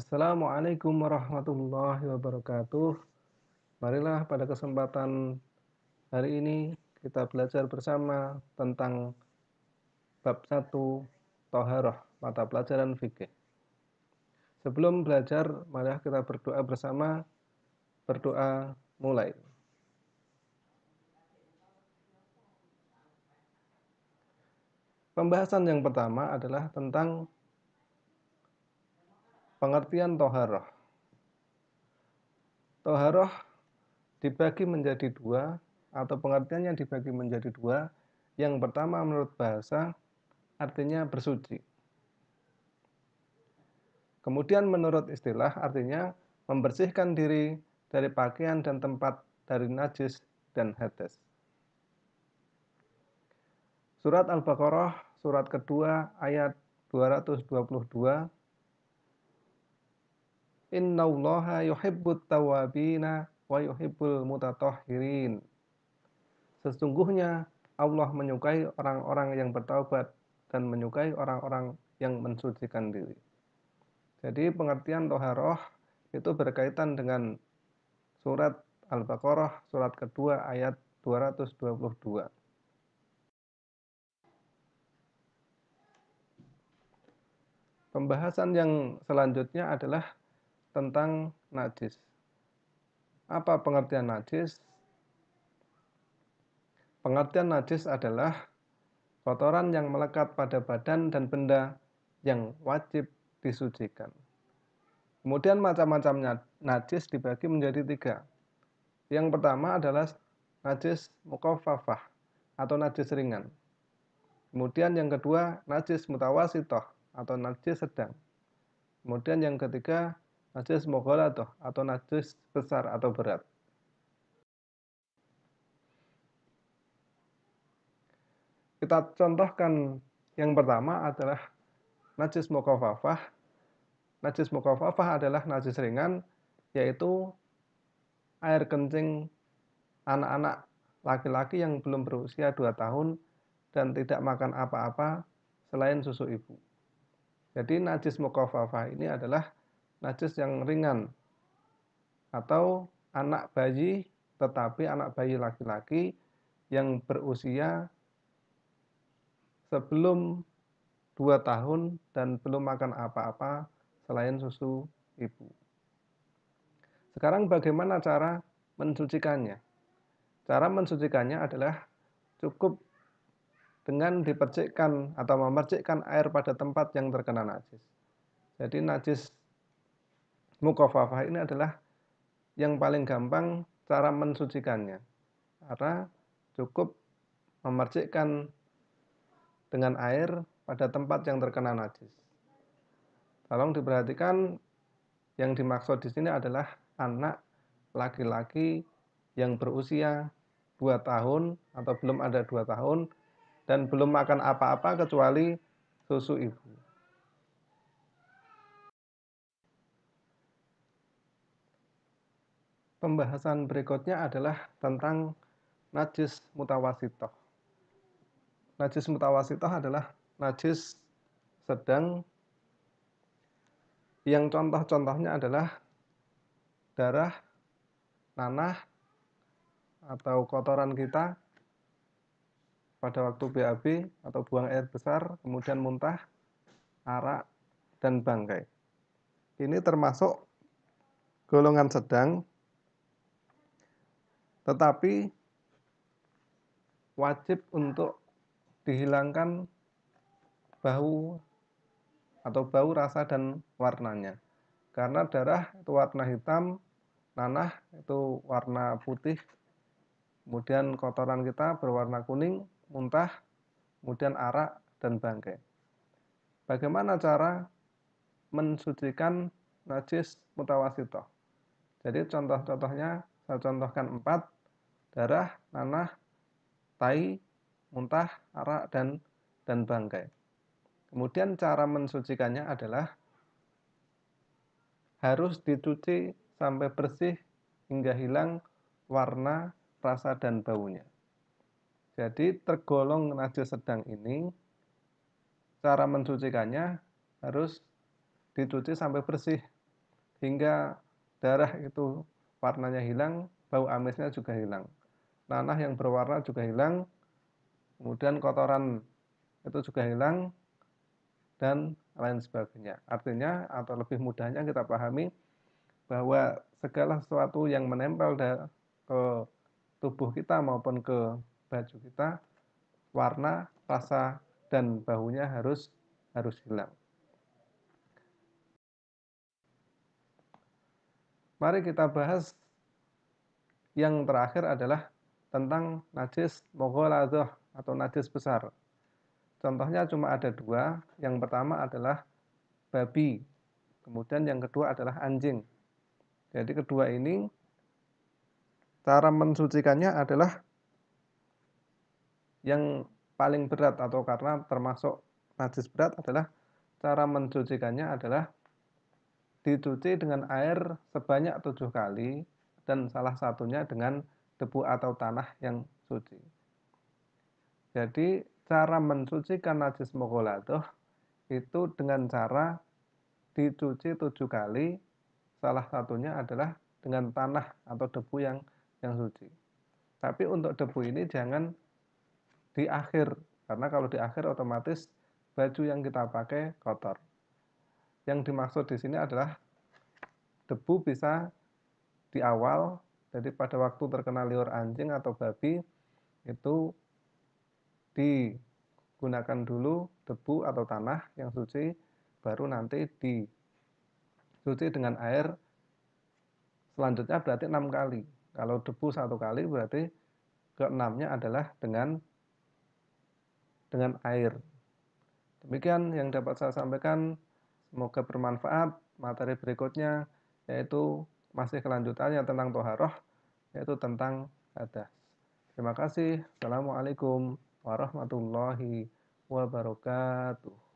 Assalamualaikum warahmatullahi wabarakatuh. Marilah pada kesempatan hari ini kita belajar bersama tentang bab 1 Thaharah, mata pelajaran fikih. Sebelum belajar, marilah kita berdoa bersama. Berdoa mulai. Pembahasan yang pertama adalah tentang pengertian Thaharah. Thaharah dibagi menjadi dua, atau pengertiannya dibagi menjadi dua. Yang pertama menurut bahasa artinya bersuci. Kemudian menurut istilah artinya membersihkan diri dari pakaian dan tempat dari najis dan hadas. Surat Al-Baqarah, surat kedua ayat 222. Innallaha yuhibbut tawwabina wa yuhibbul mutatahhirin. Sesungguhnya Allah menyukai orang-orang yang bertaubat dan menyukai orang-orang yang mensucikan diri. Jadi pengertian Thaharah itu berkaitan dengan surat Al-Baqarah, surat kedua ayat 222. Pembahasan yang selanjutnya adalah tentang najis. Apa pengertian najis? Pengertian najis adalah kotoran yang melekat pada badan dan benda yang wajib disucikan. Kemudian macam-macam najis dibagi menjadi tiga. Yang pertama adalah najis mukhaffafah atau najis ringan. Kemudian yang kedua najis mutawasithah atau najis sedang. Kemudian yang ketiga najis mughallathah atau najis besar atau berat. Kita contohkan yang pertama adalah najis mukhaffafah. Najis mukhaffafah adalah najis ringan, yaitu air kencing anak-anak laki-laki yang belum berusia 2 tahun dan tidak makan apa-apa selain susu ibu. Jadi najis mukhaffafah ini adalah najis yang ringan atau anak bayi, tetapi anak bayi laki-laki yang berusia sebelum 2 tahun dan belum makan apa-apa selain susu ibu. Sekarang bagaimana cara mensucikannya? Cara mensucikannya adalah cukup dengan dipercikkan atau memercikkan air pada tempat yang terkena najis. Jadi najis mukhaffafah ini adalah yang paling gampang cara mensucikannya. Karena cukup memercikkan dengan air pada tempat yang terkena najis. Tolong diperhatikan, yang dimaksud di sini adalah anak laki-laki yang berusia 2 tahun atau belum ada 2 tahun dan belum makan apa-apa kecuali susu ibu. Pembahasan berikutnya adalah tentang najis mutawasithah. Najis mutawasithah adalah najis sedang yang contoh-contohnya adalah darah, nanah, atau kotoran kita pada waktu BAB atau buang air besar, kemudian muntah, arak, dan bangkai. Ini termasuk golongan sedang, tetapi wajib untuk dihilangkan bau atau bau, rasa, dan warnanya. Karena darah itu warna hitam, nanah itu warna putih, kemudian kotoran kita berwarna kuning, muntah, kemudian arak, dan bangkai. Bagaimana cara mensucikan najis mutawasithah? Jadi contoh-contohnya saya contohkan 4, darah, nanah, tai, muntah, arak, dan bangkai. Kemudian cara mensucikannya adalah harus dicuci sampai bersih hingga hilang warna, rasa, dan baunya. Jadi tergolong najis sedang ini, cara mensucikannya harus dicuci sampai bersih hingga darah itu warnanya hilang, bau amisnya juga hilang. Nanah yang berwarna juga hilang, kemudian kotoran itu juga hilang, dan lain sebagainya. Artinya, atau lebih mudahnya kita pahami, bahwa segala sesuatu yang menempel ke tubuh kita maupun ke baju kita, warna, rasa, dan baunya harus hilang. Mari kita bahas yang terakhir adalah tentang najis mughaladhah atau najis besar. Contohnya cuma ada dua. Yang pertama adalah babi, kemudian yang kedua adalah anjing. Jadi kedua ini cara mensucikannya adalah yang paling berat, atau karena termasuk najis berat adalah cara mensucikannya adalah dicuci dengan air sebanyak 7 kali dan salah satunya dengan debu atau tanah yang suci. Jadi cara mensucikan najis mughaladhah itu dengan cara dicuci 7 kali, salah satunya adalah dengan tanah atau debu yang suci. Tapi untuk debu ini jangan di akhir, karena kalau di akhir otomatis baju yang kita pakai kotor. Yang dimaksud di sini adalah debu bisa di awal, jadi pada waktu terkena liur anjing atau babi, itu digunakan dulu debu atau tanah yang suci, baru nanti dicuci dengan air. Selanjutnya berarti 6 kali. Kalau debu 1 kali, berarti keenamnya adalah dengan air. Demikian yang dapat saya sampaikan. Semoga bermanfaat. Materi berikutnya yaitu masih kelanjutannya tentang toharoh, yaitu tentang hadas. Terima kasih. Assalamualaikum warahmatullahi wabarakatuh.